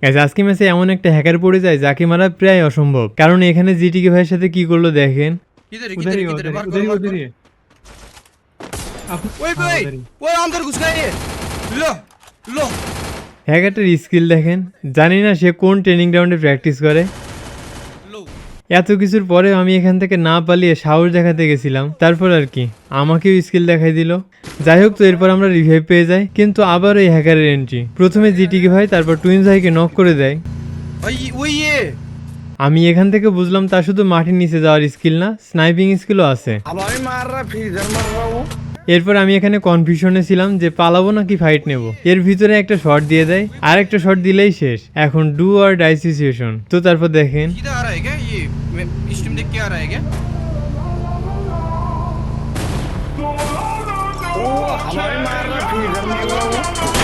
Guys আজকে ম্যাচে এমন একটা হ্যাকার পড়ে যায় যাকে মারা প্রায় অসম্ভব, কারণ এখানে জিটিকে ভাইয়ের সাথে কি করলো দেখেন। किधर है उधर किधर ही है किधर है मार उधर ही करो उधर ही ओए हाँ, भाई उधर ही। ओए अंदर घुस गए ये लो लो হ্যাকারটার স্কিল দেখেন, জানি না সে কোন ট্রেনিং গ্রাউন্ডে প্র্যাকটিস করে। लो এত কিছুর পরেও আমি এখান থেকে না পালিয়ে সাহস দেখাতে গেছিলাম, তারপর আর কি আমাকেও স্কিল দেখাই দিল। যাই হোক, তো এরপর আমরা রিভাইভ পেয়ে যাই, কিন্তু আবার এই হ্যাকারের এন্ট্রি। প্রথমে জিটিকে ভাই, তারপর টুইন্স ভাইকে নক করে দেয়। भाई वही ये আমি এখান থেকে বুঝলাম তার শুধু মাটির নিচে যাওয়ার স্কিল না, স্নাইপিং স্কিলও আছে। अब हमें मार रहा फिर इधर मार रहा हूँ এরপর আমি এখানে কনফিউশনে ছিলাম যে পালাবো নাকি ফাইট নেব। এর ভিতরে একটা শট দিয়ে দেয়, আর একটা শট দিলেই শেষ। এখন ডু আর ডাই সিচুয়েশন। তো তারপর দেখেন सीधा आ रहा है क्या ये स्ट्रीम देख के आ रहा है क्या ओ हमारे मार रहा फिर इधर मार रहा हूँ